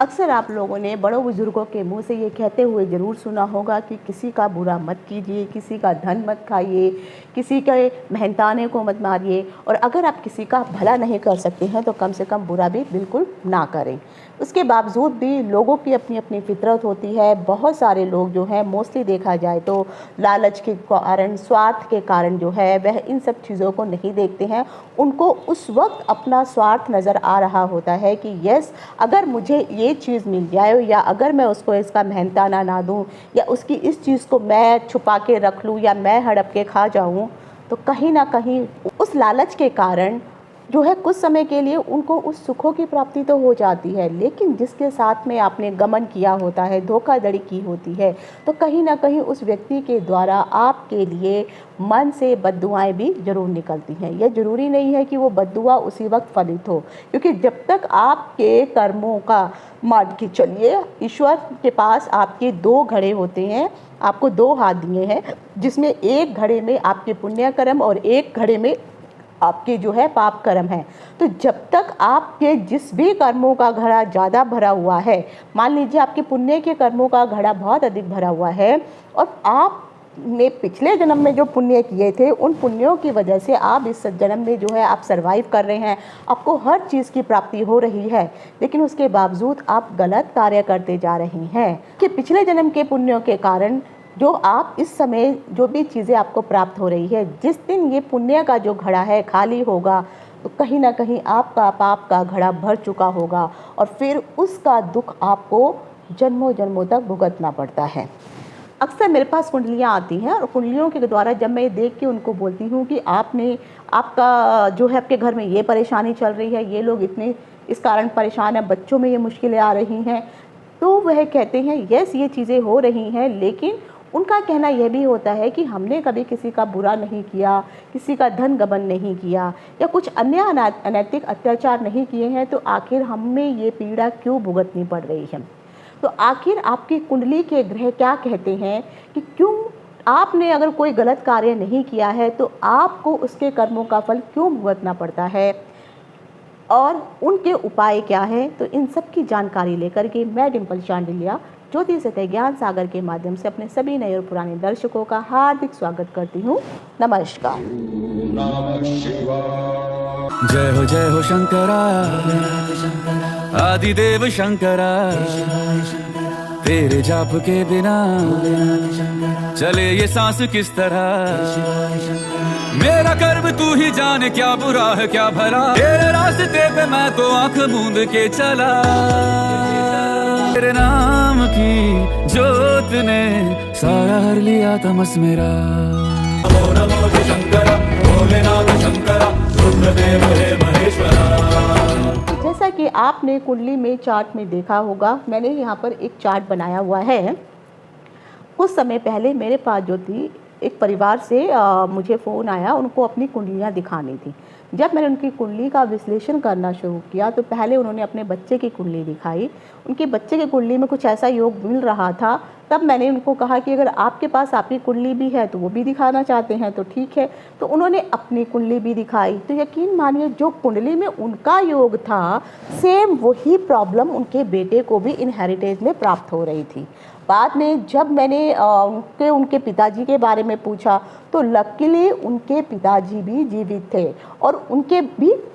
अक्सर आप लोगों ने बड़ों बुजुर्गों के मुंह से ये कहते हुए ज़रूर सुना होगा कि किसी का बुरा मत कीजिए, किसी का धन मत खाइए, किसी के मेहनताने को मत मारिए, और अगर आप किसी का भला नहीं कर सकते हैं तो कम से कम बुरा भी बिल्कुल ना करें। उसके बावजूद भी लोगों की अपनी अपनी फितरत होती है। बहुत सारे लोग जो हैं, मोस्टली देखा जाए तो लालच के कारण, स्वार्थ के कारण जो है वह इन सब चीज़ों को नहीं देखते हैं। उनको उस वक्त अपना स्वार्थ नज़र आ रहा होता है कि यस, अगर मुझे ये चीज़ मिल जाए, या अगर मैं उसको इसका मेहनताना ना दूं, या उसकी इस चीज़ को मैं छुपा के रख लूं, या मैं हड़प के खा जाऊं, तो कहीं ना कहीं उस लालच के कारण जो है कुछ समय के लिए उनको उस सुखों की प्राप्ति तो हो जाती है, लेकिन जिसके साथ में आपने गमन किया होता है, धोखाधड़ी की होती है, तो कहीं ना कहीं उस व्यक्ति के द्वारा आपके लिए मन से बद्दुआएं भी जरूर निकलती हैं। यह जरूरी नहीं है कि वो बद्दुआ उसी वक्त फलित हो, क्योंकि जब तक आपके कर्मों का मान के चलिए, ईश्वर के पास आपके दो घड़े होते हैं, आपको दो हाथ दिए हैं, जिसमें एक घड़े में आपके पुण्य कर्म और एक घड़े में आपके जो है पाप कर्म है। तो जब तक आपके जिस भी कर्मों का घड़ा ज़्यादा भरा हुआ है, मान लीजिए आपके पुण्य के कर्मों का घड़ा बहुत अधिक भरा हुआ है, और आपने पिछले जन्म में जो पुण्य किए थे, उन पुण्यों की वजह से आप इस जन्म में जो है आप सरवाइव कर रहे हैं, आपको हर चीज़ की प्राप्ति हो रही है, लेकिन उसके बावजूद आप गलत कार्य करते जा रहे हैं कि पिछले जन्म के पुण्यों के कारण जो आप इस समय जो भी चीज़ें आपको प्राप्त हो रही है, जिस दिन ये पुण्य का जो घड़ा है खाली होगा, तो कहीं ना कहीं आपका पाप का घड़ा भर चुका होगा, और फिर उसका दुख आपको जन्मों जन्मों तक भुगतना पड़ता है। अक्सर मेरे पास कुंडलियाँ आती हैं, और कुंडलियों के द्वारा जब मैं देख के उनको बोलती हूँ कि आपका जो है आपके घर में ये परेशानी चल रही है, ये लोग इतने इस कारण परेशान हैं, बच्चों में ये मुश्किलें आ रही हैं, तो वह कहते हैं यस, ये चीज़ें हो रही हैं, लेकिन उनका कहना यह भी होता है कि हमने कभी किसी का बुरा नहीं किया, किसी का धन गबन नहीं किया, या कुछ अन्य अनैतिक अत्याचार नहीं किए हैं, तो आखिर हमें ये पीड़ा क्यों भुगतनी पड़ रही है। तो आखिर आपकी कुंडली के ग्रह क्या कहते हैं कि क्यों आपने अगर कोई गलत कार्य नहीं किया है तो आपको उसके कर्मों का फल क्यों भुगतना पड़ता है, और उनके उपाय क्या है। तो इन सब की जानकारी लेकर के मैं डिम्पल शांडिल्या ज्योतिष सत्य ज्ञान सागर के माध्यम से अपने सभी नए और पुराने दर्शकों का हार्दिक स्वागत करती हूँ। नमस्कार। जय हो शंकरा, आदिदेव शंकरा, तेरे जाप के बिना चले ये सांस किस तरह। मेरा कर्म तू ही जाने, क्या बुरा है क्या भला, तेरे रास्ते पे मैं तो आंख मूंद के चला। तेरे नाम की जोत ने सारा हर लिया तमस मेरा। नमो नमो शंकर, भोलेनाथ शंकरा, रुद्रदेव हे महेश्वरा। जैसा कि आपने कुंडली में चार्ट में देखा होगा, मैंने यहाँ पर एक चार्ट बनाया हुआ है। कुछ समय पहले मेरे पास जो थी, एक परिवार से मुझे फ़ोन आया, उनको अपनी कुंडलियाँ दिखानी थी। जब मैंने उनकी कुंडली का विश्लेषण करना शुरू किया तो पहले उन्होंने अपने बच्चे की कुंडली दिखाई। उनके बच्चे की कुंडली में कुछ ऐसा योग मिल रहा था। तब मैंने उनको कहा कि अगर आपके पास आपकी कुंडली भी है तो वो भी दिखाना चाहते हैं तो ठीक है। तो उन्होंने अपनी कुंडली भी दिखाई, तो यकीन मानिए जो कुंडली में उनका योग था, सेम वही प्रॉब्लम उनके बेटे को भी इनहेरिटेज में प्राप्त हो रही थी। बाद में जब मैंने उनके पिताजी के बारे में पूछा तो लकीली उनके पिताजी भी जीवित थे, और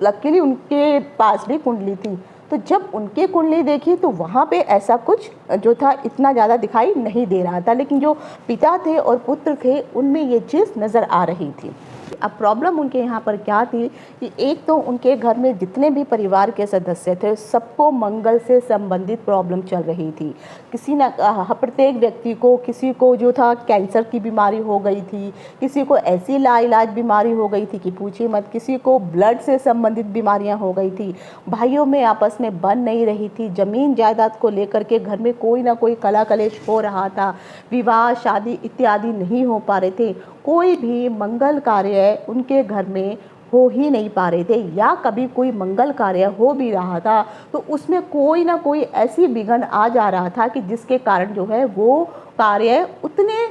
लकीली उनके पास भी कुंडली थी। तो जब उनके कुंडली देखी तो वहाँ पे ऐसा कुछ जो था इतना ज़्यादा दिखाई नहीं दे रहा था, लेकिन जो पिता थे और पुत्र थे उनमें ये चीज़ नज़र आ रही थी। अब प्रॉब्लम उनके यहाँ पर क्या थी कि एक तो उनके घर में जितने भी परिवार के सदस्य थे, सबको मंगल से संबंधित प्रॉब्लम चल रही थी। प्रत्येक व्यक्ति को, किसी को जो था कैंसर की बीमारी हो गई थी, किसी को ऐसी लाइलाज बीमारी हो गई थी कि पूछिए मत, किसी को ब्लड से संबंधित बीमारियां हो गई थी, भाइयों में आपस में बन नहीं रही थी, ज़मीन जायदाद को लेकर के घर में कोई ना कोई कला कलेश हो रहा था, विवाह शादी इत्यादि नहीं हो पा रहे थे, कोई भी मंगल कार्य उनके घर में हो ही नहीं पा रहे थे, या कभी कोई मंगल कार्य हो भी रहा था तो उसमें कोई ना कोई ऐसी विघ्न आ जा रहा था कि जिसके कारण जो है वो कार्य उतने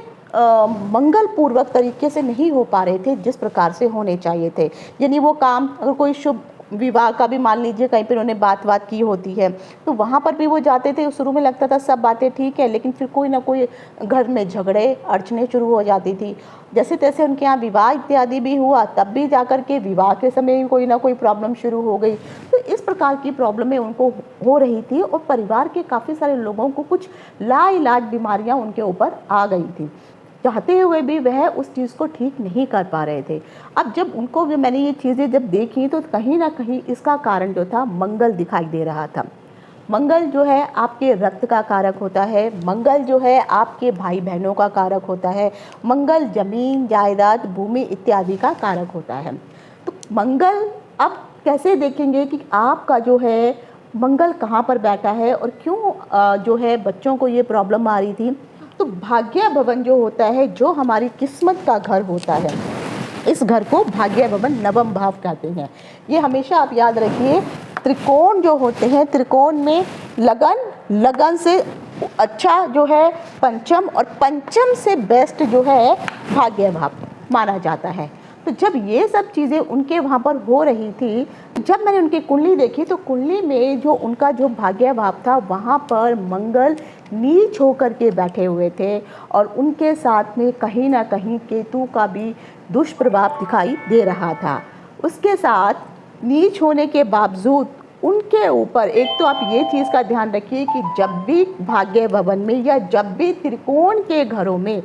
मंगल पूर्वक तरीके से नहीं हो पा रहे थे जिस प्रकार से होने चाहिए थे। यानी वो काम, अगर कोई शुभ विवाह का भी मान लीजिए कहीं पर उन्होंने बात की होती है, तो वहाँ पर भी वो जाते थे। शुरू में लगता था सब बातें ठीक है, लेकिन फिर कोई ना कोई घर में झगड़े अड़चने शुरू हो जाती थी। जैसे तैसे उनके यहाँ विवाह इत्यादि भी हुआ, तब भी जाकर के विवाह के समय कोई ना कोई प्रॉब्लम शुरू हो गई। तो इस प्रकार की प्रॉब्लमें उनको हो रही थी और परिवार के काफ़ी सारे लोगों को कुछ लाइलाज बीमारियाँ उनके ऊपर आ गई थी। चाहते हुए भी वह उस चीज़ को ठीक नहीं कर पा रहे थे। अब जब उनको मैंने ये चीज़ें जब देखी तो कहीं ना कहीं इसका कारण जो था मंगल दिखाई दे रहा था। मंगल जो है आपके रक्त का कारक होता है, मंगल जो है आपके भाई बहनों का कारक होता है, मंगल जमीन जायदाद भूमि इत्यादि का कारक होता है। तो मंगल अब कैसे देखेंगे कि आपका जो है मंगल कहाँ पर बैठा है और क्यों जो है बच्चों को ये प्रॉब्लम आ रही थी। तो भाग्य भवन जो होता है, जो हमारी किस्मत का घर होता है, इस घर को भाग्य भवन नवम भाव कहते हैं। ये हमेशा आप याद रखिए। त्रिकोण जो होते हैं, त्रिकोण में लगन से अच्छा जो है पंचम, और पंचम से बेस्ट जो है भाग्य भाव माना जाता है। तो जब ये सब चीज़ें उनके वहाँ पर हो रही थी, जब मैंने उनकी कुंडली देखी तो कुंडली में जो उनका जो भाग्य भाव था वहाँ पर मंगल नीच होकर के बैठे हुए थे और उनके साथ में कहीं ना कहीं केतु का भी दुष्प्रभाव दिखाई दे रहा था। उसके साथ नीच होने के बावजूद उनके ऊपर एक तो आप ये चीज़ का ध्यान रखिए कि जब भी भाग्य भवन में या जब भी त्रिकोण के घरों में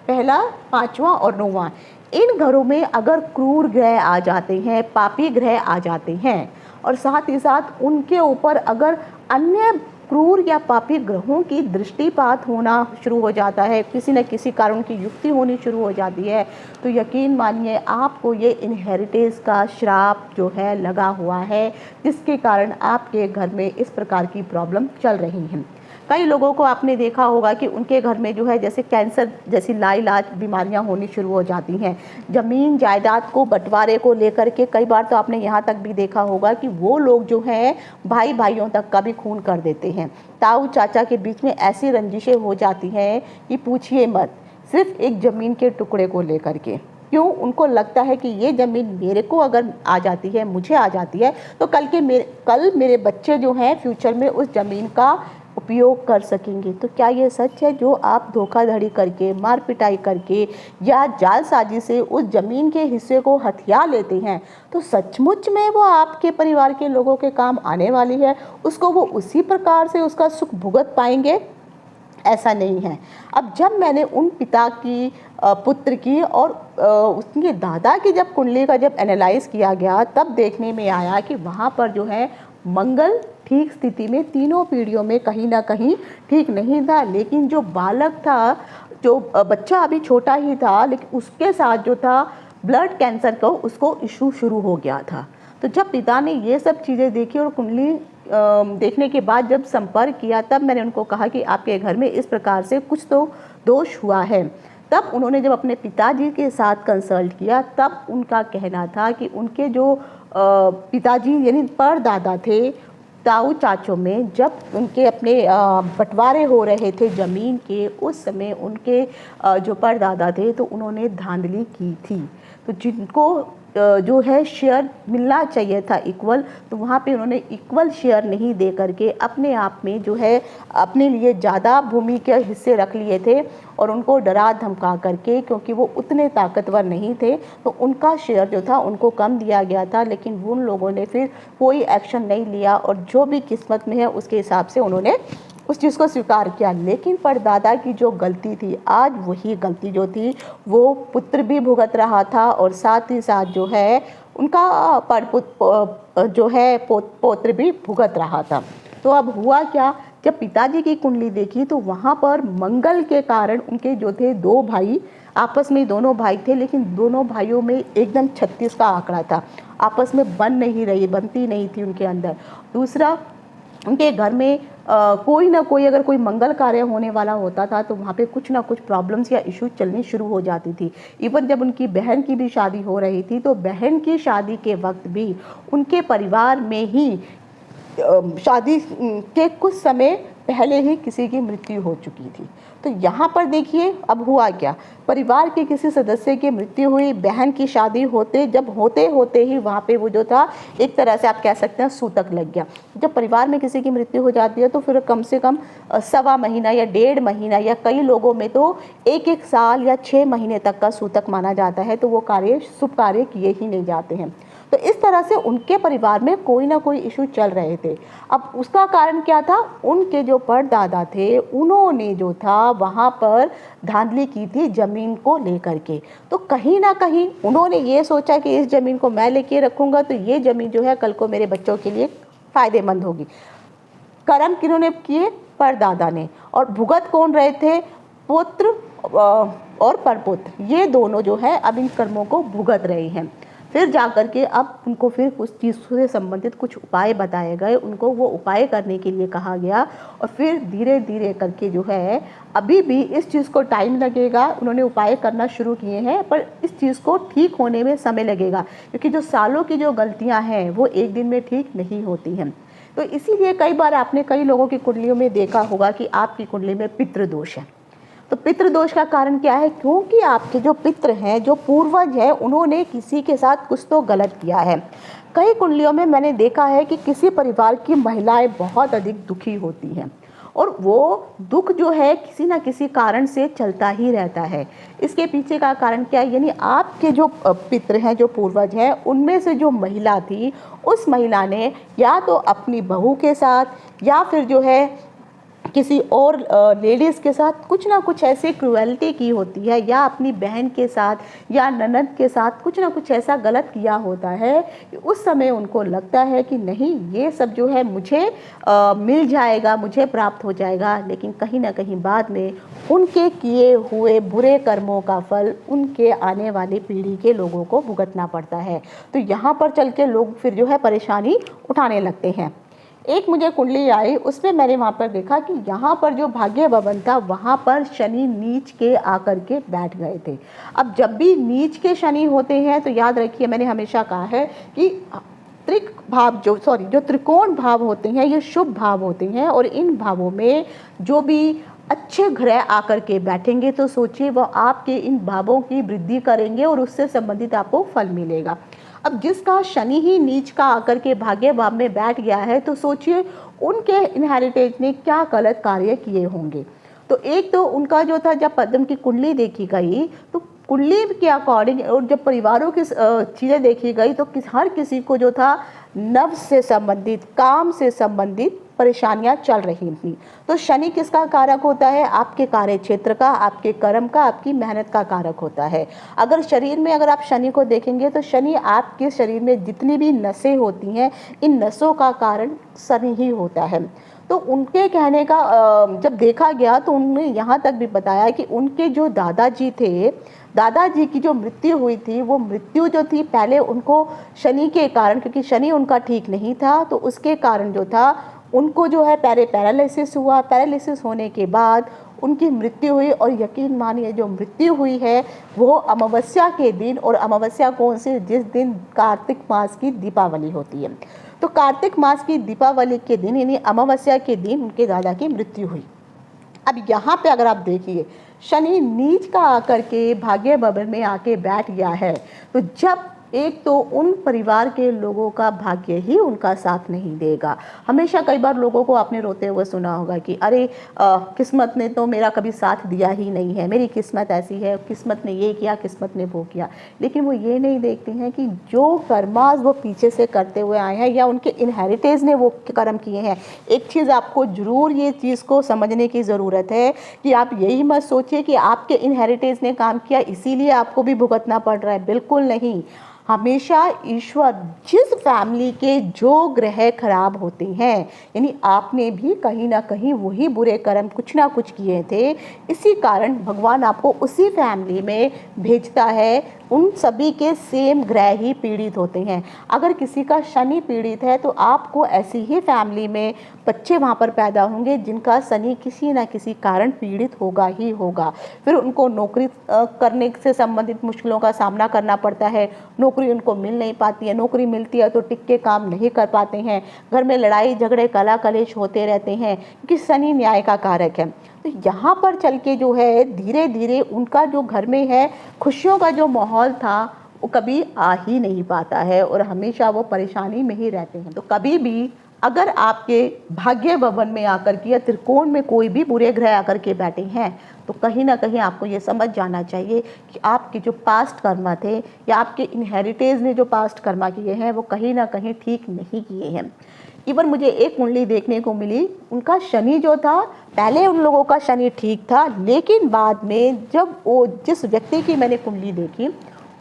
पहला, पांचवा और नौवां, इन घरों में अगर क्रूर ग्रह आ जाते हैं, पापी ग्रह आ जाते हैं और साथ ही साथ उनके ऊपर अगर अन्य क्रूर या पापी ग्रहों की दृष्टिपात होना शुरू हो जाता है, किसी न किसी कारण की युक्ति होनी शुरू हो जाती है, तो यकीन मानिए आपको ये इनहेरिटेंस का श्राप जो है लगा हुआ है, जिसके कारण आपके घर में इस प्रकार की प्रॉब्लम चल रही हैं। कई लोगों को आपने देखा होगा कि उनके घर में जो है जैसे कैंसर जैसी लाइलाज बीमारियां होनी शुरू हो जाती हैं। ज़मीन जायदाद को बंटवारे को लेकर के कई बार तो आपने यहाँ तक भी देखा होगा कि वो लोग जो हैं भाई भाइयों तक का भी खून कर देते हैं। ताऊ चाचा के बीच में ऐसी रंजिशें हो जाती हैं कि पूछिए मत, सिर्फ एक ज़मीन के टुकड़े को लेकर के। क्यों? उनको लगता है कि ये ज़मीन मेरे को अगर आ जाती है, मुझे आ जाती है, तो कल मेरे बच्चे जो हैं फ्यूचर में उस ज़मीन का उपयोग कर सकेंगे। तो क्या ये सच है? जो आप धोखाधड़ी करके, मार पिटाई करके या जालसाजी से उस ज़मीन के हिस्से को हथिया लेते हैं, तो सचमुच में वो आपके परिवार के लोगों के काम आने वाली है? उसको वो उसी प्रकार से उसका सुख भुगत पाएंगे? ऐसा नहीं है। अब जब मैंने उन पिता की पुत्र की और उसके दादा की जब कुंडली का जब एनालाइज किया गया, तब देखने में आया कि वहाँ पर जो है मंगल ठीक स्थिति में तीनों पीढ़ियों में कहीं ना कहीं ठीक नहीं था। लेकिन जो बालक था, जो बच्चा अभी छोटा ही था, लेकिन उसके साथ जो था ब्लड कैंसर का उसको इशू शुरू हो गया था। तो जब पिता ने ये सब चीज़ें देखी और कुंडली देखने के बाद जब संपर्क किया, तब मैंने उनको कहा कि आपके घर में इस प्रकार से कुछ तो दोष हुआ है। तब उन्होंने जब अपने पिताजी के साथ कंसल्ट किया, तब उनका कहना था कि उनके जो पिताजी यानी परदादा थे, ताऊ चाचों में जब उनके अपने बंटवारे हो रहे थे ज़मीन के, उस समय उनके जो परदादा थे तो उन्होंने धांधली की थी। तो जिनको जो है शेयर मिलना चाहिए था इक्वल, तो वहाँ पे उन्होंने इक्वल शेयर नहीं दे करके अपने आप में जो है अपने लिए ज़्यादा भूमि के हिस्से रख लिए थे और उनको डरा धमका करके, क्योंकि वो उतने ताकतवर नहीं थे, तो उनका शेयर जो था उनको कम दिया गया था। लेकिन उन लोगों ने फिर कोई एक्शन नहीं लिया और जो भी किस्मत में है उसके हिसाब से उन्होंने उस चीज़ को स्वीकार किया। लेकिन परदादा की जो गलती थी, आज वही गलती जो थी वो पुत्र भी भुगत रहा था और साथ ही साथ जो है उनका जो है पौत्र भी भुगत रहा था। तो अब हुआ क्या, जब पिताजी की कुंडली देखी तो वहाँ पर मंगल के कारण उनके जो थे दो भाई, आपस में दोनों भाई थे, लेकिन दोनों भाइयों में एकदम 36 का आंकड़ा था, आपस में बनती नहीं थी उनके अंदर। दूसरा, उनके घर में कोई ना कोई अगर कोई मंगल कार्य होने वाला होता था तो वहाँ पे कुछ ना कुछ प्रॉब्लम्स या इश्यूज चलनी शुरू हो जाती थी। इवन जब उनकी बहन की भी शादी हो रही थी तो बहन की शादी के वक्त भी उनके परिवार में ही शादी के कुछ समय पहले ही किसी की मृत्यु हो चुकी थी। तो यहाँ पर देखिए अब हुआ क्या, परिवार के किसी सदस्य की मृत्यु हुई, बहन की शादी होते होते ही वहाँ पे वो जो था एक तरह से आप कह सकते हैं सूतक लग गया। जब परिवार में किसी की मृत्यु हो जाती है तो फिर कम से कम 1.25 महीना या 1.5 महीना या कई लोगों में तो 1 साल या 6 महीने तक का सूतक माना जाता है। तो वो कार्य शुभ कार्य किए ही नहीं जाते हैं। तो इस तरह से उनके परिवार में कोई ना कोई इशू चल रहे थे। अब उसका कारण क्या था, उनके जो परदादा थे उन्होंने जो था वहाँ पर धांधली की थी ज़मीन को लेकर के। तो कहीं ना कहीं उन्होंने ये सोचा कि इस ज़मीन को मैं लेके रखूँगा तो ये ज़मीन जो है कल को मेरे बच्चों के लिए फ़ायदेमंद होगी। कर्म किन्होंने किए, परदादा ने, और भुगत कौन रहे थे, पुत्र और परपुत्र, ये दोनों जो है अब इन कर्मों को भुगत रहे हैं। फिर जाकर के अब उनको फिर उस चीज़ से संबंधित कुछ उपाय बताए गए, उनको वो उपाय करने के लिए कहा गया। और फिर धीरे धीरे करके जो है अभी भी इस चीज़ को टाइम लगेगा, उन्होंने उपाय करना शुरू किए हैं, पर इस चीज़ को ठीक होने में समय लगेगा, क्योंकि जो सालों की जो गलतियाँ हैं वो एक दिन में ठीक नहीं होती हैं। तो इसीलिए कई बार आपने कई लोगों की कुंडलियों में देखा होगा कि आपकी कुंडली में पितृदोष है। तो पितृदोष का कारण क्या है, क्योंकि आपके जो पितृ हैं, जो पूर्वज हैं, उन्होंने किसी के साथ कुछ तो गलत किया है। कई कुंडलियों में मैंने देखा है कि किसी परिवार की महिलाएं बहुत अधिक दुखी होती हैं और वो दुख जो है किसी ना किसी कारण से चलता ही रहता है। इसके पीछे का कारण क्या है, यानी आपके जो पितृ हैं, जो पूर्वज हैं, उनमें से जो महिला थी, उस महिला ने या तो अपनी बहू के साथ या फिर जो है किसी और लेडीज़ के साथ कुछ ना कुछ ऐसी क्रुएल्टी की होती है, या अपनी बहन के साथ या ननद के साथ कुछ ना कुछ ऐसा गलत किया होता है कि उस समय उनको लगता है कि नहीं ये सब जो है मुझे मिल जाएगा, मुझे प्राप्त हो जाएगा। लेकिन कहीं ना कहीं बाद में उनके किए हुए बुरे कर्मों का फल उनके आने वाली पीढ़ी के लोगों को भुगतना पड़ता है। तो यहाँ पर चल के लोग फिर जो है परेशानी उठाने लगते हैं। एक मुझे कुंडली आई, उसमें मैंने वहाँ पर देखा कि यहाँ पर जो भाग्य भवन था वहाँ पर शनि नीच के आकर के बैठ गए थे। अब जब भी नीच के शनि होते हैं तो याद रखिए, मैंने हमेशा कहा है कि जो त्रिकोण भाव होते हैं ये शुभ भाव होते हैं, और इन भावों में जो भी अच्छे ग्रह आकर के बैठेंगे तो सोचिए वो आपके इन भावों की वृद्धि करेंगे और उससे संबंधित आपको फल मिलेगा। अब जिसका शनि ही नीच का आकर के भाग्य भाव में बैठ गया है तो सोचिए उनके इनहेरिटेज ने क्या गलत कार्य किए होंगे। तो एक तो उनका जो था, जब पद्म की कुंडली देखी गई तो कुंडली के अकॉर्डिंग और जब परिवारों की चीज़ें देखी गई तो हर किसी को जो था नफ्स से संबंधित, काम से संबंधित परेशानियां चल रही थी। तो शनि किसका कारक होता है, आपके कार्य क्षेत्र का, आपके कर्म का, आपकी मेहनत का कारक होता है। अगर शरीर में अगर आप शनि को देखेंगे तो शनि आपके शरीर में जितनी भी नसें होती हैं, इन नसों का कारण शनि ही होता है। तो उनके कहने का जब देखा गया तो उन्होंने यहाँ तक भी बताया कि उनके जो दादाजी थे, दादाजी की जो मृत्यु हुई थी, वो मृत्यु जो थी पहले उनको शनि के कारण, क्योंकि शनि उनका ठीक नहीं था, तो उसके कारण जो था उनको जो है पहले पैरालिसिस हुआ। पैरालिसिस होने के बाद उनकी मृत्यु हुई, और यकीन मानिए जो मृत्यु हुई है वो अमावस्या के दिन, और अमावस्या कौन सी, जिस दिन कार्तिक मास की दीपावली होती है। तो कार्तिक मास की दीपावली के दिन यानी अमावस्या के दिन उनके दादा की मृत्यु हुई। अब यहाँ पे अगर आप देखिए शनि नीच का आकर के भाग्य भवन में आके बैठ गया है, तो जब एक तो उन परिवार के लोगों का भाग्य ही उनका साथ नहीं देगा। हमेशा कई बार लोगों को आपने रोते हुए सुना होगा कि अरे किस्मत ने तो मेरा कभी साथ दिया ही नहीं है, मेरी किस्मत ऐसी है, किस्मत ने ये किया, किस्मत ने वो किया। लेकिन वो ये नहीं देखते हैं कि जो कर्मास वो पीछे से करते हुए आए हैं या उनके इनहेरिटेज ने वो कर्म किए हैं। एक चीज़ आपको ज़रूर ये चीज़ को समझने की ज़रूरत है कि आप यही मत सोचिए कि आपके इनहेरिटेज ने काम किया इसीलिए आपको भी भुगतना पड़ रहा है, बिल्कुल नहीं। हमेशा ईश्वर, जिस फैमिली के जो ग्रह खराब होते हैं, यानी आपने भी कहीं ना कहीं वही बुरे कर्म कुछ ना कुछ किए थे, इसी कारण भगवान आपको उसी फैमिली में भेजता है उन सभी के सेम ग्रह ही पीड़ित होते हैं। अगर किसी का शनि पीड़ित है तो आपको ऐसी ही फैमिली में बच्चे वहाँ पर पैदा होंगे जिनका शनि किसी न किसी कारण पीड़ित होगा ही होगा। फिर उनको नौकरी करने से संबंधित मुश्किलों का सामना करना पड़ता है, नौकरी उनको मिल नहीं पाती है, नौकरी मिलती है तो टिक के काम नहीं कर पाते हैं, घर में लड़ाई झगड़े कला कलेश होते रहते हैं क्योंकि शनि न्याय का कारक है। तो यहाँ पर चल के जो है धीरे धीरे उनका जो घर में है खुशियों का जो माहौल था वो कभी आ ही नहीं पाता है और हमेशा वो परेशानी में ही रहते हैं। तो कभी भी अगर आपके भाग्य भवन में आकर के या त्रिकोण में कोई भी बुरे ग्रह आकर के बैठे हैं तो कहीं ना कहीं आपको ये समझ जाना चाहिए कि आपके जो पास्ट कर्मा थे या आपके इनहेरिटेज ने जो पास्ट कर्मा किए हैं वो कहीं ना कहीं ठीक नहीं किए हैं। इवन मुझे एक कुंडली देखने को मिली, उनका शनि जो था पहले उन लोगों का शनि ठीक था, लेकिन बाद में जब वो जिस व्यक्ति की मैंने कुंडली देखी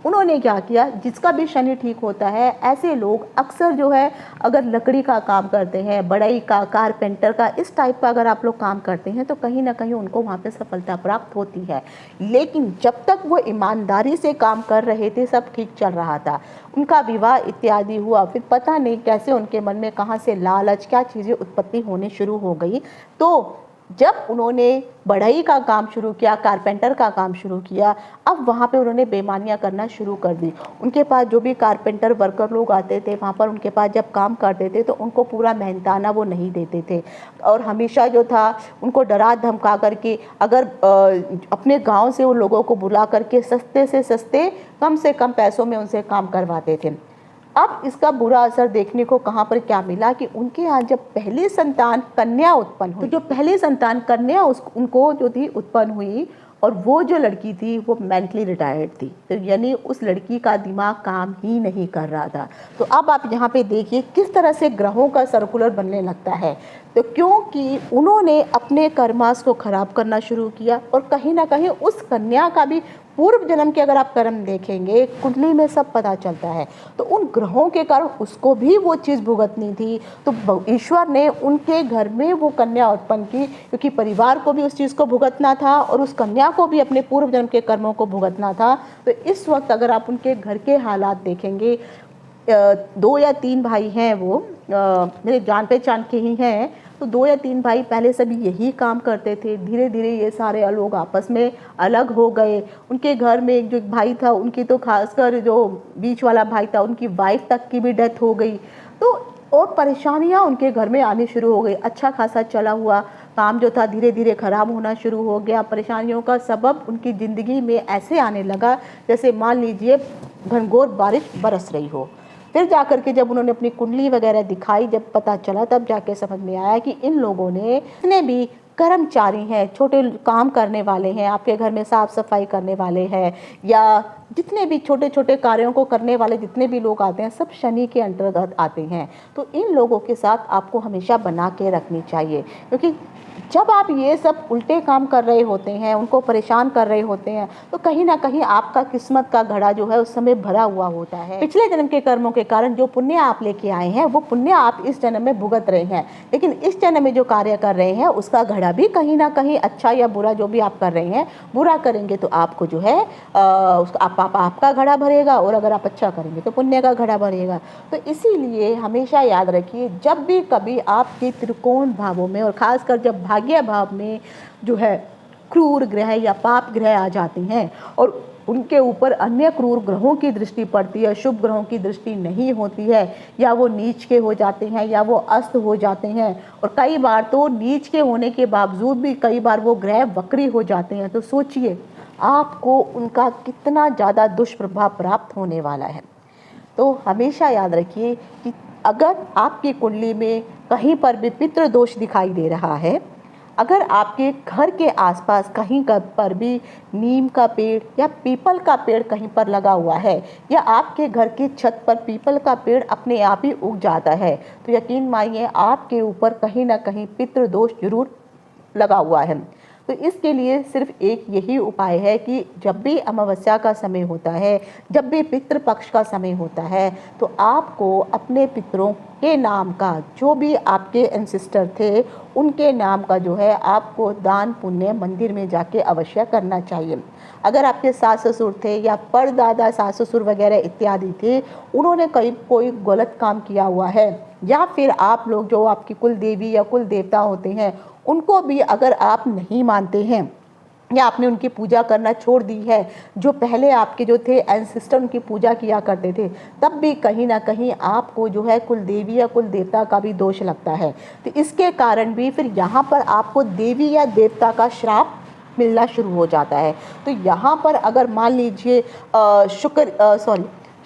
उन्होंने क्या किया, जिसका भी शनि ठीक होता है ऐसे लोग अक्सर जो है अगर लकड़ी का काम करते हैं, बढ़ई का, कारपेंटर का, इस टाइप का अगर आप लोग काम करते हैं तो कहीं ना कहीं उनको वहाँ पे सफलता प्राप्त होती है। लेकिन जब तक वो ईमानदारी से काम कर रहे थे सब ठीक चल रहा था, उनका विवाह इत्यादि हुआ, फिर पता नहीं कैसे उनके मन में कहाँ से लालच क्या चीज़ें उत्पत्ति होने शुरू हो गई। तो जब उन्होंने बढ़ई का काम शुरू किया, कारपेंटर का काम शुरू किया, अब वहाँ पे उन्होंने बेईमानियाँ करना शुरू कर दी। उनके पास जो भी कारपेंटर वर्कर लोग आते थे वहाँ पर उनके पास जब काम करते थे तो उनको पूरा मेहनताना वो नहीं देते थे और हमेशा जो था उनको डरा धमका करके अगर अपने गांव से उन लोगों को बुला करके सस्ते से सस्ते कम से कम पैसों में उनसे काम करवाते थे। अब इसका बुरा असर देखने को कहाँ पर क्या मिला कि उनके यहाँ जब पहली संतान कन्या उत्पन्न हुई, तो जो पहली संतान कन्या उनको जो थी उत्पन्न हुई और वो जो लड़की थी वो मेंटली रिटायर्ड थी, तो यानी उस लड़की का दिमाग काम ही नहीं कर रहा था। तो अब आप यहाँ पे देखिए किस तरह से ग्रहों का सर्कुलर बनने लगता है, तो क्योंकि उन्होंने अपने कर्मास को खराब करना शुरू किया और कहीं ना कहीं उस कन्या का भी पूर्व जन्म के अगर आप कर्म देखेंगे कुंडली में सब पता चलता है, तो उन ग्रहों के कारण उसको भी वो चीज़ भुगतनी थी। तो ईश्वर ने उनके घर में वो कन्या उत्पन्न की क्योंकि परिवार को भी उस चीज़ को भुगतना था और उस कन्या को भी अपने पूर्व जन्म के कर्मों को भुगतना था। तो इस वक्त अगर आप उनके घर के हालात देखेंगे, 2 या 3 भाई हैं, वो मेरे जान पहचान के ही हैं, तो 2 या 3 भाई पहले सभी यही काम करते थे। धीरे धीरे ये सारे लोग आपस में अलग हो गए। उनके घर में एक जो भाई था उनकी तो खासकर जो बीच वाला भाई था उनकी वाइफ तक की भी डेथ हो गई। तो और परेशानियां उनके घर में आनी शुरू हो गई। अच्छा खासा चला हुआ काम जो था धीरे धीरे ख़राब होना शुरू हो गया। परेशानियों का सबब उनकी ज़िंदगी में ऐसे आने लगा जैसे मान लीजिए घनघोर बारिश बरस रही हो। फिर जाकर के जब उन्होंने अपनी कुंडली वगैरह दिखाई, जब पता चला तब जाके समझ में आया कि इन लोगों ने जितने भी कर्मचारी हैं, छोटे काम करने वाले हैं, आपके घर में साफ सफाई करने वाले हैं या जितने भी छोटे छोटे कार्यों को करने वाले जितने भी लोग आते हैं सब शनि के अंतर्गत आते हैं। तो इन लोगों के साथ आपको हमेशा बना के रखनी चाहिए, क्योंकि जब आप ये सब उल्टे काम कर रहे होते हैं, उनको परेशान कर रहे होते हैं, तो कहीं ना कहीं आपका किस्मत का घड़ा जो है उस समय भरा हुआ होता है। पिछले जन्म के कर्मों के कारण जो पुण्य आप लेके आए हैं वो पुण्य आप इस जन्म में भुगत रहे हैं, लेकिन इस जन्म में जो कार्य कर रहे हैं उसका घड़ा भी कहीं ना कहीं अच्छा या बुरा जो भी आप कर रहे हैं, बुरा करेंगे तो आपको जो है आपका घड़ा भरेगा और अगर आप अच्छा करेंगे तो पुण्य का घड़ा भरेगा। तो इसीलिए हमेशा याद रखिए जब भी कभी आपके त्रिकोण भावों में और खासकर जब भाग्य भाव में जो है क्रूर ग्रह या पाप ग्रह आ जाते हैं और उनके ऊपर अन्य क्रूर ग्रहों की दृष्टि पड़ती है, शुभ ग्रहों की दृष्टि नहीं होती है, या वो नीच के हो जाते हैं या वो अस्त हो जाते हैं, और कई बार तो नीच के होने के बावजूद भी कई बार वो ग्रह वक्री हो जाते हैं, तो सोचिए आपको उनका कितना ज़्यादा दुष्प्रभाव प्राप्त होने वाला है। तो हमेशा याद रखिए कि अगर आपकी कुंडली में कहीं पर भी पितृ दोष दिखाई दे रहा है, अगर आपके घर के आसपास कहीं पर भी नीम का पेड़ या पीपल का पेड़ कहीं पर लगा हुआ है, या आपके घर की छत पर पीपल का पेड़ अपने आप ही उग जाता है, तो यकीन मानिए आपके ऊपर कहीं ना कहीं पितृ दोष जरूर लगा हुआ है। तो इसके लिए सिर्फ एक यही उपाय है कि जब भी अमावस्या का समय होता है, जब भी पितृपक्ष का समय होता है, तो आपको अपने पितरों के नाम का, जो भी आपके एंसेस्टर थे उनके नाम का जो है आपको दान पुण्य मंदिर में जाके अवश्य करना चाहिए। अगर आपके सास ससुर थे या परदादा सास ससुर वगैरह इत्यादि थे, उन्होंने कहीं कोई गलत काम किया हुआ है, या फिर आप लोग जो आपकी कुल देवी या कुल देवता होते हैं उनको भी अगर आप नहीं मानते हैं या आपने उनकी पूजा करना छोड़ दी है, जो पहले आपके जो थे एंसेस्टर उनकी पूजा किया करते थे, तब भी कहीं ना कहीं आपको जो है कुल देवी या कुल देवता का भी दोष लगता है। तो इसके कारण भी फिर यहाँ पर आपको देवी या देवता का श्राप मिलना शुरू हो जाता है। तो यहाँ पर अगर मान लीजिए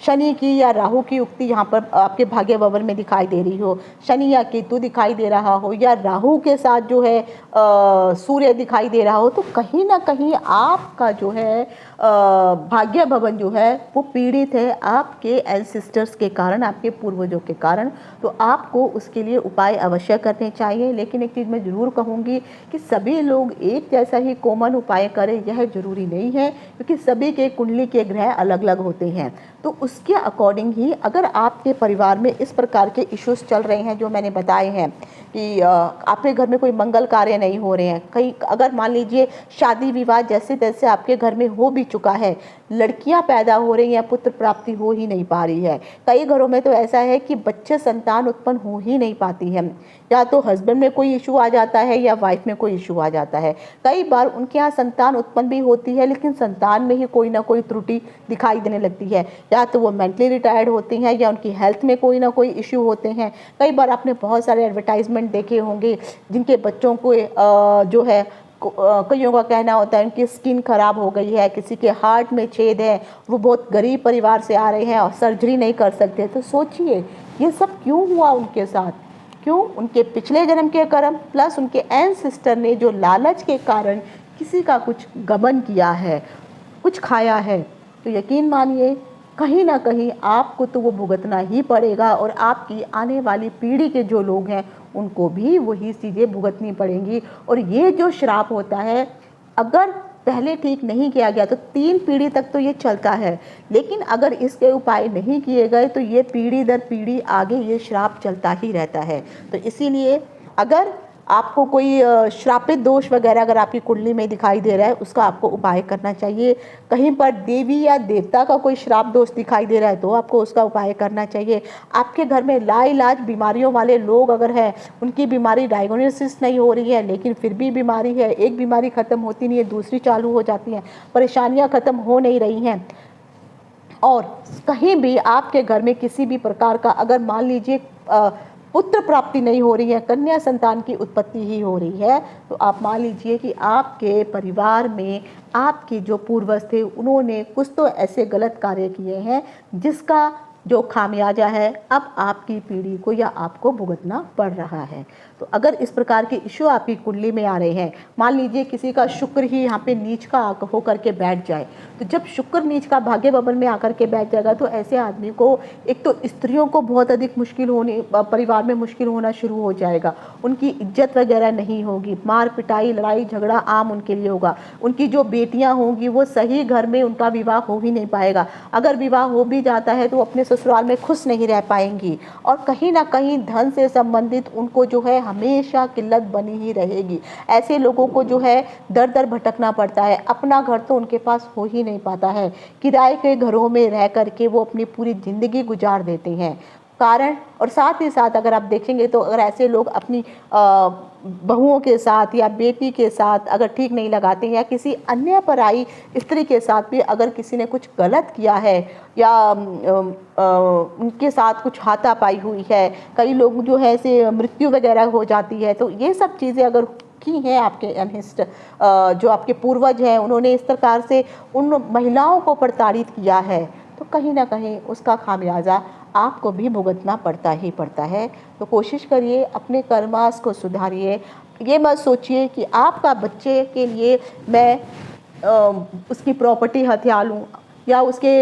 शनि की या राहु की युक्ति यहाँ पर आपके भाग्य भवन में दिखाई दे रही हो, शनि या केतु दिखाई दे रहा हो, या राहु के साथ जो है सूर्य दिखाई दे रहा हो, तो कहीं ना कहीं आपका जो है भाग्य भवन जो है वो पीड़ित है आपके एंसेस्टर्स के कारण, आपके पूर्वजों के कारण। तो आपको उसके लिए उपाय अवश्य करने चाहिए। लेकिन एक चीज़ मैं ज़रूर कहूँगी कि सभी लोग एक जैसा ही कॉमन उपाय करें यह ज़रूरी नहीं है, क्योंकि सभी के कुंडली के ग्रह अलग अलग होते हैं। तो उसके अकॉर्डिंग ही अगर आपके परिवार में इस प्रकार के इश्यूज चल रहे हैं जो मैंने बताए हैं कि आपके घर में कोई मंगल कार्य नहीं हो रहे हैं, कहीं अगर मान लीजिए शादी विवाह जैसे तैसे आपके घर में हो भी चुका है, लड़कियां पैदा हो रही हैं, पुत्र प्राप्ति हो ही नहीं पा रही है, कई घरों में तो ऐसा है कि बच्चे संतान उत्पन्न हो ही नहीं पाती है, या तो हस्बैंड में कोई इशू आ जाता है या वाइफ में कोई इशू आ जाता है। कई बार उनके यहाँ संतान उत्पन्न भी होती है लेकिन संतान में ही कोई ना कोई त्रुटि दिखाई देने लगती है, या तो वो मेंटली रिटायर्ड होती हैं या उनकी हेल्थ में कोई ना कोई इशू होते हैं। कई बार आपने बहुत सारे एडवर्टाइजमेंट देखे होंगे जिनके बच्चों को जो है कईयों का कहना होता है उनकी स्किन खराब हो गई है, किसी के हार्ट में छेद है, वो बहुत गरीब परिवार से आ रहे हैं और सर्जरी नहीं कर सकते। तो सोचिए ये सब क्यों हुआ उनके साथ, क्यों? उनके पिछले जन्म के कर्म प्लस उनके एंसेस्टर ने जो लालच के कारण किसी का कुछ गबन किया है, कुछ खाया है, तो यकीन मानिए कहीं ना कहीं आपको तो वो भुगतना ही पड़ेगा, और आपकी आने वाली पीढ़ी के जो लोग हैं उनको भी वही चीज़ें भुगतनी पड़ेंगी। और ये जो श्राप होता है अगर पहले ठीक नहीं किया गया तो 3 पीढ़ी तक तो ये चलता है, लेकिन अगर इसके उपाय नहीं किए गए तो ये पीढ़ी दर पीढ़ी आगे ये श्राप चलता ही रहता है। तो इसीलिए अगर आपको कोई श्रापित दोष वगैरह अगर आपकी कुंडली में दिखाई दे रहा है उसका आपको उपाय करना चाहिए। कहीं पर देवी या देवता का कोई श्राप दोष दिखाई दे रहा है तो आपको उसका उपाय करना चाहिए। आपके घर में लाइलाज बीमारियों वाले लोग अगर हैं, उनकी बीमारी डायग्नोसिस नहीं हो रही है लेकिन फिर भी बीमारी है, एक बीमारी ख़त्म होती नहीं है दूसरी चालू हो जाती हैं, परेशानियाँ ख़त्म हो नहीं रही हैं, और कहीं भी आपके घर में किसी भी प्रकार का अगर मान लीजिए पुत्र प्राप्ति नहीं हो रही है, कन्या संतान की उत्पत्ति ही हो रही है, तो आप मान लीजिए कि आपके परिवार में आपके जो पूर्वज थे उन्होंने कुछ तो ऐसे गलत कार्य किए हैं जिसका जो खामियाजा है अब आपकी पीढ़ी को या आपको भुगतना पड़ रहा है। तो अगर इस प्रकार के इशू आपकी कुंडली में आ रहे हैं, मान लीजिए किसी का शुक्र ही यहाँ पे नीच का होकर के बैठ जाए, तो जब शुक्र नीच का भाग्य भवन में आकर के बैठ जाएगा तो ऐसे आदमी को एक तो स्त्रियों को बहुत अधिक मुश्किल होने, परिवार में मुश्किल होना शुरू हो जाएगा, उनकी इज्जत वगैरह नहीं होगी, मार पिटाई लड़ाई झगड़ा आम उनके लिए होगा, उनकी जो बेटियाँ होंगी वो सही घर में उनका विवाह हो ही नहीं पाएगा, अगर विवाह हो भी जाता है तो अपने ससुराल में खुश नहीं रह पाएंगी, और कहीं ना कहीं धन से संबंधित उनको जो है हमेशा किल्लत बनी ही रहेगी। ऐसे लोगों को जो है दर दर भटकना पड़ता है, अपना घर तो उनके पास हो ही नहीं पाता है, किराए के घरों में रह करके वो अपनी पूरी ज़िंदगी गुजार देते हैं कारण। और साथ ही साथ अगर आप देखेंगे तो अगर ऐसे लोग अपनी बहुओं के साथ या बेटी के साथ अगर ठीक नहीं लगाते हैं या किसी अन्य पराई स्त्री के साथ भी अगर किसी ने कुछ गलत किया है या उनके साथ कुछ हाथापाई हुई है, कई लोग जो है ऐसे मृत्यु वगैरह हो जाती है, तो ये सब चीज़ें अगर की हैं आपके अनिष्ट जो आपके पूर्वज हैं उन्होंने इस प्रकार से उन महिलाओं को प्रताड़ित किया है, तो कहीं ना कहीं उसका खामियाजा आपको भी भुगतना पड़ता ही पड़ता है। तो कोशिश करिए अपने कर्मास को सुधारिए। ये मत सोचिए कि आपका बच्चे के लिए मैं उसकी प्रॉपर्टी हथिया लूँ या उसके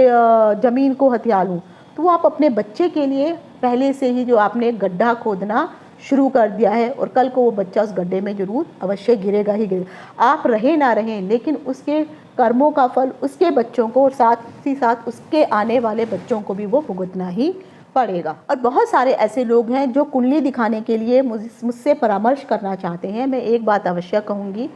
ज़मीन को हथिया लूँ, तो आप अपने बच्चे के लिए पहले से ही जो आपने गड्ढा खोदना शुरू कर दिया है और कल को वो बच्चा उस गड्ढे में ज़रूर अवश्य गिरेगा ही गिरेगा। आप रहें ना रहें, लेकिन उसके कर्मों का फल उसके बच्चों को और साथ ही साथ उसके आने वाले बच्चों को भी वो भुगतना ही पड़ेगा। और बहुत सारे ऐसे लोग हैं जो कुंडली दिखाने के लिए मुझसे परामर्श करना चाहते हैं। मैं एक बात अवश्य कहूँगी,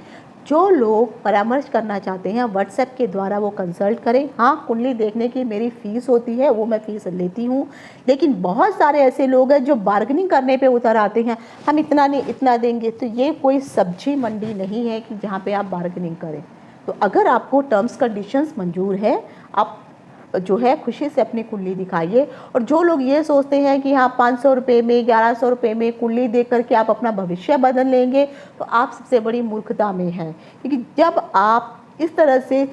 जो लोग परामर्श करना चाहते हैं व्हाट्सएप के द्वारा वो कंसल्ट करें। हाँ, कुंडली देखने की मेरी फ़ीस होती है, वो मैं फ़ीस लेती हूँ, लेकिन बहुत सारे ऐसे लोग हैं जो बार्गेनिंग करने पे उतर आते हैं, हम इतना नहीं इतना देंगे। तो ये कोई सब्जी मंडी नहीं है कि जहाँ पे आप बार्गेनिंग करें। तो अगर आपको टर्म्स कंडीशंस मंजूर है, आप जो है खुशी से अपनी कुंडली दिखाइए। और जो लोग ये सोचते हैं कि हाँ 500 रुपये में 1100 रुपये में कुंडली देख करके आप अपना भविष्य बदल लेंगे, तो आप सबसे बड़ी मूर्खता में हैं। क्योंकि जब आप इस तरह से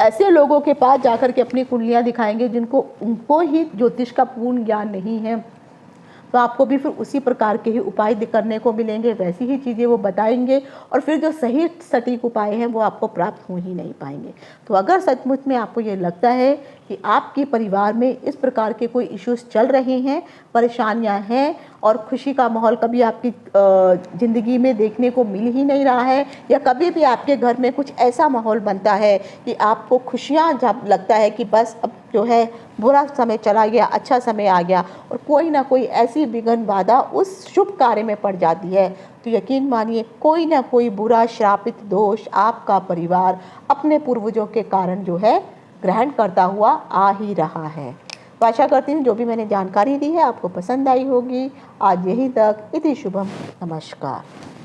ऐसे लोगों के पास जाकर के अपनी कुंडलियाँ दिखाएंगे जिनको उनको ही ज्योतिष का पूर्ण ज्ञान नहीं है, तो आपको भी फिर उसी प्रकार के ही उपाय करने को मिलेंगे, वैसी ही चीज़ें वो बताएंगे और फिर जो सही सटीक उपाय हैं वो आपको प्राप्त हो ही नहीं पाएंगे। तो अगर सचमुच में आपको ये लगता है कि आपके परिवार में इस प्रकार के कोई इश्यूज चल रहे हैं, परेशानियां हैं और खुशी का माहौल कभी आपकी ज़िंदगी में देखने को मिल ही नहीं रहा है, या कभी भी आपके घर में कुछ ऐसा माहौल बनता है कि आपको खुशियाँ जब लगता है कि बस अब जो है बुरा समय चला गया, अच्छा समय आ गया, और कोई ना कोई ऐसी विघ्न बाधा उस शुभ कार्य में पड़ जाती है, तो यकीन मानिए कोई ना कोई बुरा श्रापित दोष आपका परिवार अपने पूर्वजों के कारण जो है ग्रहण करता हुआ आ ही रहा है। तो आशा करती हूँ जो भी मैंने जानकारी दी है आपको पसंद आई होगी। आज यहीं तक। इति शुभम। नमस्कार।